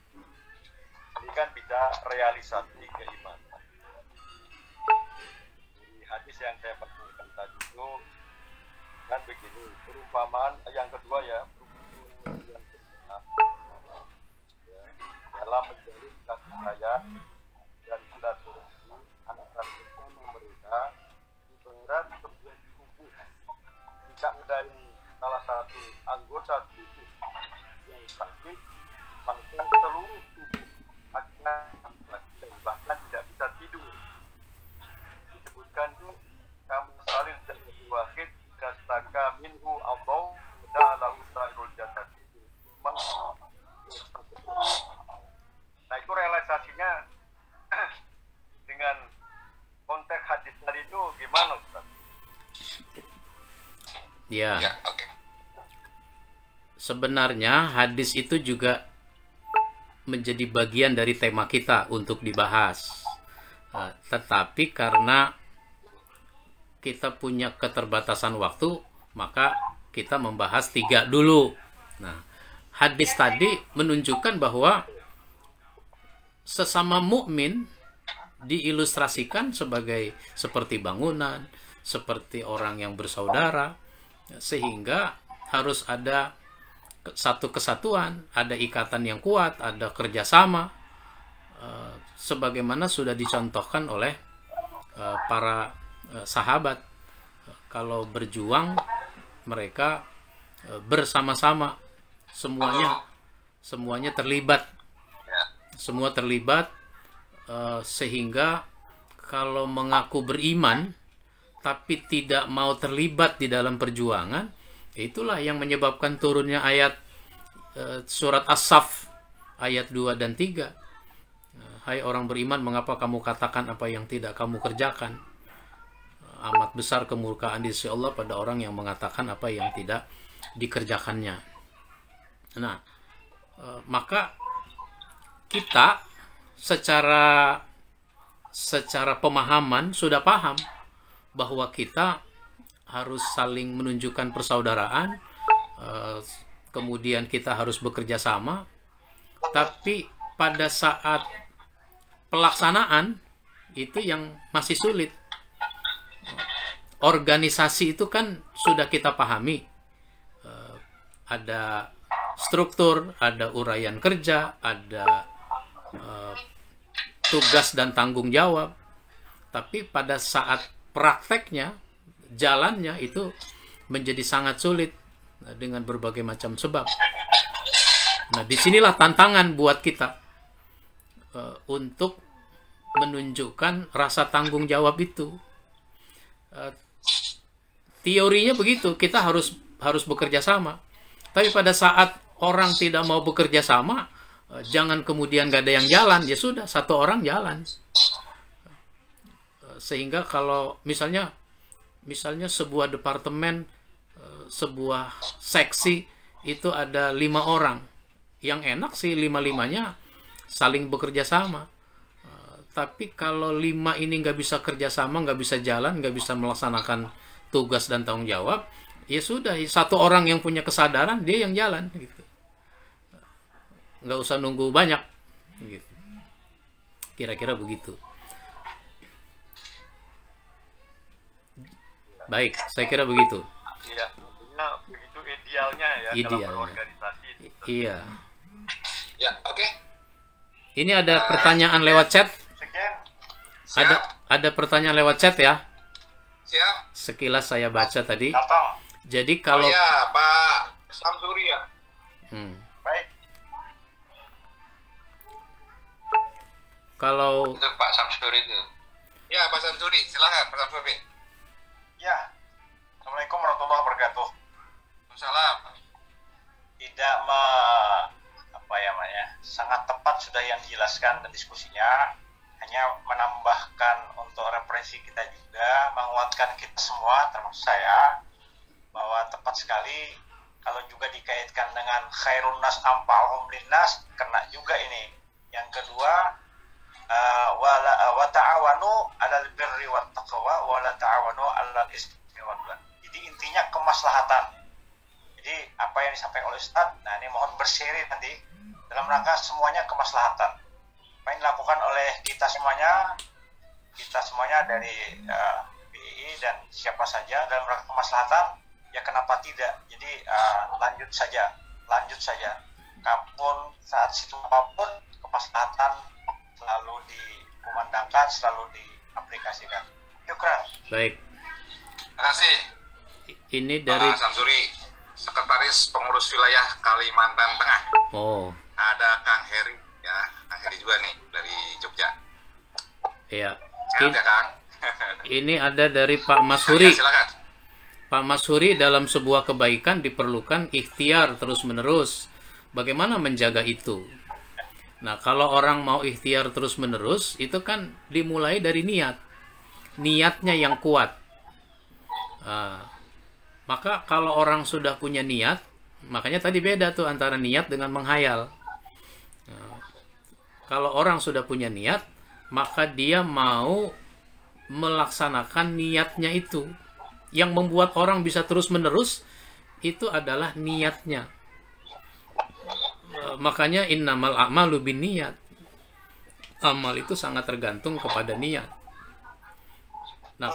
Ini kan bisa realisasi keimanan. Di hadis yang saya bacakan tadi itu kan begini, perumpamaan yang kedua ya, perumpamaan yang kedua, ya, dalam menjalin kasih sayang dan silaturahmi antara sesama mereka, ibarat sebuah tubuh. Jika ada salah satu anggota tubuh yang sakit, maka seluruh tubuh akan bahkan tidak bisa tidur. Disebutkan itu kamu salin dari wahid kastaka minhu Allah da'alahu sa'irul jasad. Nah, itu realisasinya dengan konteks hadis tadi itu gimana, Ustaz? Ya. Ya, oke. Sebenarnya hadis itu juga menjadi bagian dari tema kita untuk dibahas. Tetapi karena kita punya keterbatasan waktu, maka kita membahas 3 dulu. Nah, hadis tadi menunjukkan bahwa sesama mukmin diilustrasikan seperti bangunan, seperti orang yang bersaudara, sehingga harus ada satu kesatuan, ada ikatan yang kuat, ada kerjasama, sebagaimana sudah dicontohkan oleh para sahabat. Kalau berjuang, mereka bersama-sama, semuanya terlibat, semua terlibat, sehingga kalau mengaku beriman tapi tidak mau terlibat di dalam perjuangan, itulah yang menyebabkan turunnya ayat surat As-Saff ayat 2 dan 3. Hai orang beriman, mengapa kamu katakan apa yang tidak kamu kerjakan? Amat besar kemurkaan di sisi Allah pada orang yang mengatakan apa yang tidak dikerjakannya. Nah, maka kita secara pemahaman sudah paham bahwa kita harus saling menunjukkan persaudaraan, kemudian kita harus bekerja sama, tapi pada saat pelaksanaan itu yang masih sulit. organisasi itu kan sudah kita pahami. Ada struktur, ada uraian kerja, ada tugas dan tanggung jawab. Tapi pada saat prakteknya, jalannya itu menjadi sangat sulit dengan berbagai macam sebab. Nah, disinilah tantangan buat kita untuk menunjukkan rasa tanggung jawab itu. Teorinya begitu, kita harus bekerja sama. Tapi pada saat orang tidak mau bekerja sama, jangan kemudian gak ada yang jalan, ya sudah, satu orang jalan. Sehingga kalau misalnya sebuah departemen, sebuah seksi itu ada 5 orang, yang enak sih 5-5-nya saling bekerja sama. Tapi kalau 5 ini nggak bisa kerja sama, nggak bisa jalan, nggak bisa melaksanakan tugas dan tanggung jawab, ya sudah, satu orang yang punya kesadaran, dia yang jalan gitu. Nggak usah nunggu banyak gitu. Kira-kira begitu. Baik, saya kira begitu. Iya, begitu idealnya ya dalam berorganisasi. Iya. Ya, oke. Ini ada pertanyaan lewat chat. Siap. Ada pertanyaan lewat chat ya. Siap. Sekilas saya baca tadi. Datang. Jadi kalau Oh ya, Pak Samsuri ya. Baik. Kalau Untuk Pak Samsuri itu. Ya, Pak Samsuri, silakan Pak Samsuri. Ya. Assalamualaikum warahmatullahi wabarakatuh. Salam. Tidak sangat tepat sudah yang dijelaskan dan diskusinya, hanya menambahkan untuk referensi kita juga, menguatkan kita semua termasuk saya, bahwa tepat sekali kalau juga dikaitkan dengan khairun nas amfa'uhum linnas, kena juga ini. Yang kedua, wa ta'awanu 'alal birri wat taqwa wa la ta'awanu 'alal ismi wal 'udwan. Jadi intinya kemaslahatan. Jadi apa yang disampaikan oleh Ustaz, nah ini mohon berseri nanti dalam rangka semuanya kemaslahatan. Apa yang dilakukan oleh kita semuanya dari BI dan siapa saja dalam rangka kemaslahatan, ya kenapa tidak? Jadi lanjut saja. Kapan saat situ apapun kemaslahatan selalu dikumandangkan, selalu diaplikasikan. Syukran. baik, Terima kasih. ini dari Pak Samsuri, Sekretaris Pengurus Wilayah Kalimantan Tengah. oh Ada Kang Heri, ya, Kang Heri juga nih dari Jogja. ya, Sehat ya, Kang? ini ada dari Pak Mashuri. Ya, silakan. Pak Mashuri, dalam sebuah kebaikan diperlukan ikhtiar terus-menerus. Bagaimana menjaga itu? Nah, kalau orang mau ikhtiar terus-menerus, itu kan dimulai dari niat. Niatnya yang kuat. Maka kalau orang sudah punya niat, makanya tadi beda tuh antara niat dengan menghayal. Kalau orang sudah punya niat, maka dia mau melaksanakan niatnya itu. Yang membuat orang bisa terus-menerus itu adalah niatnya. Makanya innamal a'malu binniyat. Amal itu sangat tergantung kepada niat. Nah,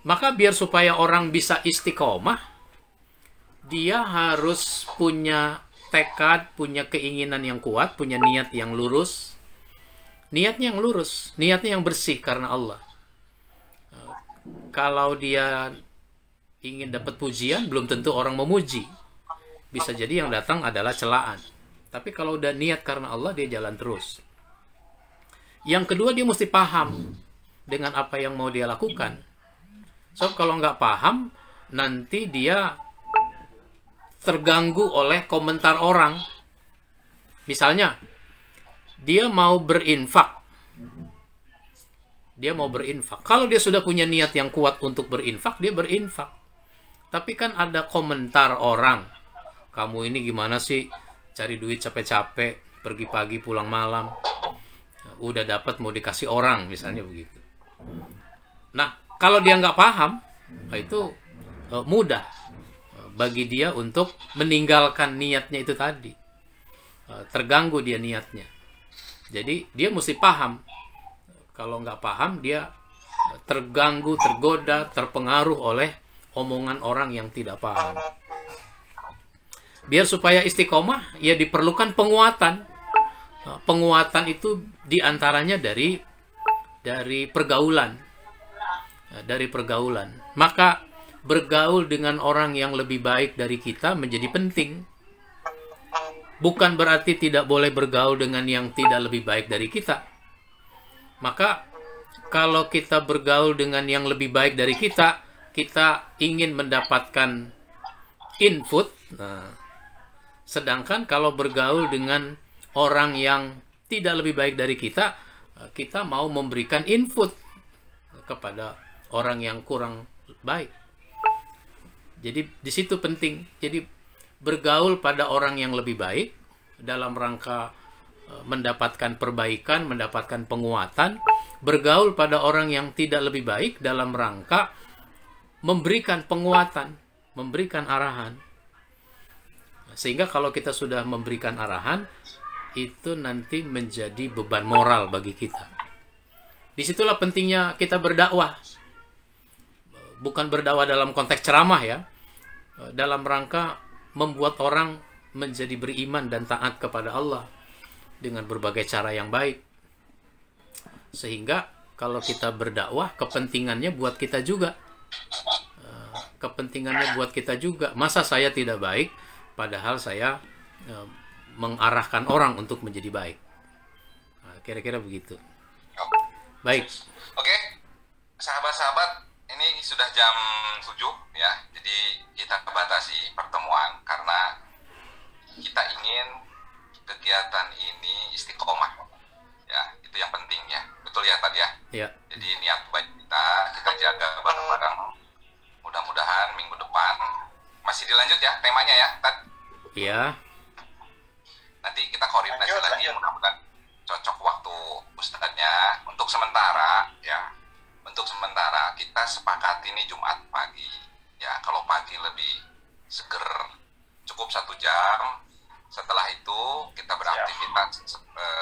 maka biar supaya orang bisa istiqomah, dia harus punya tekad, punya keinginan yang kuat, punya niat yang lurus. Niatnya yang lurus, niatnya yang bersih karena Allah. Kalau dia ingin dapat pujian, belum tentu orang memuji. Bisa jadi yang datang adalah celaan. Tapi kalau udah niat karena Allah, dia jalan terus. Yang kedua, dia mesti paham dengan apa yang mau dia lakukan. So, kalau nggak paham, nanti dia terganggu oleh komentar orang. Misalnya, dia mau berinfak. Kalau dia sudah punya niat yang kuat untuk berinfak, dia berinfak. Tapi kan ada komentar orang. Kamu ini gimana sih? Cari duit capek-capek, pergi pagi pulang malam. Udah dapat mau dikasih orang, misalnya begitu. Nah, kalau dia nggak paham, itu mudah bagi dia untuk meninggalkan niatnya itu tadi. Terganggu dia niatnya. Jadi dia mesti paham. Kalau nggak paham, dia terganggu, tergoda, terpengaruh oleh omongan orang yang tidak paham. Biar supaya istiqomah, ya diperlukan penguatan. Penguatan itu diantaranya dari pergaulan. Dari pergaulan. Maka bergaul dengan orang yang lebih baik dari kita menjadi penting. Bukan berarti tidak boleh bergaul dengan yang tidak lebih baik dari kita. Maka kalau kita bergaul dengan yang lebih baik dari kita, kita ingin mendapatkan input. Sedangkan kalau bergaul dengan orang yang tidak lebih baik dari kita, kita mau memberikan input kepada orang yang kurang baik. Jadi di situ penting. Jadi bergaul pada orang yang lebih baik dalam rangka mendapatkan perbaikan, mendapatkan penguatan. Bergaul pada orang yang tidak lebih baik dalam rangka memberikan penguatan, memberikan arahan. Sehingga kalau kita sudah memberikan arahan, itu nanti menjadi beban moral bagi kita. Disitulah pentingnya kita berdakwah. Bukan berdakwah dalam konteks ceramah ya. Dalam rangka membuat orang menjadi beriman dan taat kepada Allah dengan berbagai cara yang baik. Sehingga kalau kita berdakwah, kepentingannya buat kita juga. Kepentingannya buat kita juga. Masa saya tidak baik, padahal saya mengarahkan orang untuk menjadi baik. Kira-kira begitu. Baik. Oke, sahabat-sahabat, ini sudah jam 7 ya. Jadi kita batasi pertemuan karena kita ingin kegiatan ini istiqomah. Ya, itu yang penting ya. Betul ya tadi ya? Iya. Jadi niat baik kita jaga bareng-bareng. Mudah-mudahan minggu depan masih dilanjut ya temanya ya, Tad? Iya. Nanti kita koordinasi lagi, mudah-mudahan cocok waktu ustadznya. Untuk sementara ya, untuk sementara kita sepakat ini Jumat pagi ya. Kalau pagi lebih seger, cukup 1 jam. Setelah itu kita beraktivitas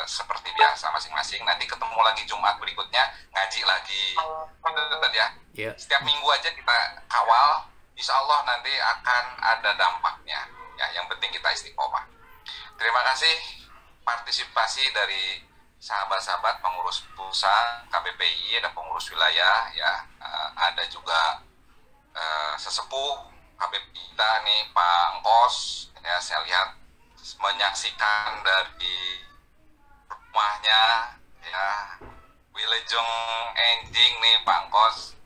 seperti biasa masing-masing. Nanti ketemu lagi Jumat berikutnya, ngaji lagi gitu tadi ya. Yeah. Setiap minggu aja kita kawal, insya Allah nanti akan ada dampaknya ya. Yang penting kita istiqomah. Terima kasih partisipasi dari sahabat-sahabat pengurus pusat KBPI, ada pengurus wilayah ya, ada juga sesepuh KBPI kita nih Pak Engkos ya. Saya lihat menyaksikan dari rumahnya ya, Wilujeng Enjing nih Pak Engkos.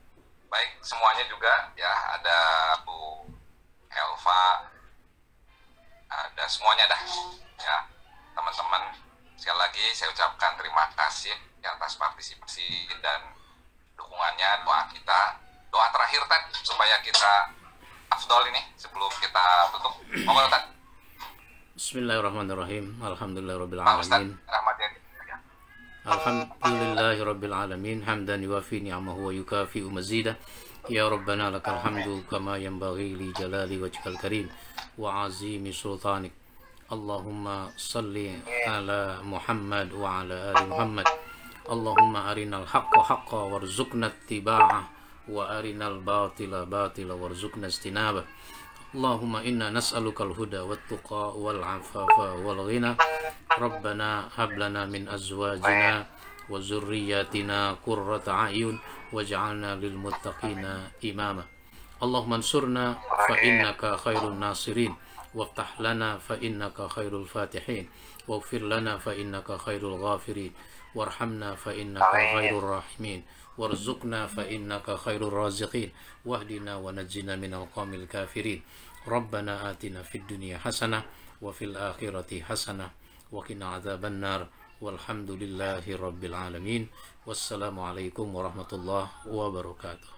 Baik, semuanya juga ya, ada Bu Elva, ada semuanya dah ya. Teman-teman, sekali lagi saya ucapkan terima kasih atas partisipasi dan dukungannya. Doa kita, doa terakhir Tad, supaya kita afdol ini sebelum kita tutup. Monggo Tad. Bismillahirrahmanirrahim. Alhamdulillahirrabbilalamin. Alhamdulillahirrabbilalamin. Hamdan yuwafi ni'amahu wa yukafi'u mazidah. Ya Rabbana lakal hamdu kama yanbaghi li jalali wajhikal karim wa azimi sultanik. Allahumma salli ala Muhammad wa ala ali Muhammad. Allahumma arinal haqqa haqqa warzuqna ittiba'ah wa arinal batila batila warzuqna istinabah. Allahumma inna nas'alukal huda wat tuqa wal afafa wal ghina. Rabbana hab lana min azwajina wa zurriyyatina qurrata a'yun waj'alna lil muttaqina imama. Allahumma ansurna fa innaka khairun nasirin waftah lana fa innaka khairul fatihin waghfir lana fa innaka khairul ghafirin warhamna fa innaka khairur rahimin warzuqna fa innaka khairur raziqin wahdina wa najjina minal qawmil kafirin. Rabbana atina fid dunya hasanah wa fil akhirati hasanah wa qina adzaban nar walhamdulillahi rabbil alamin. Wassalamu alaikum warahmatullahi wabarakatuh.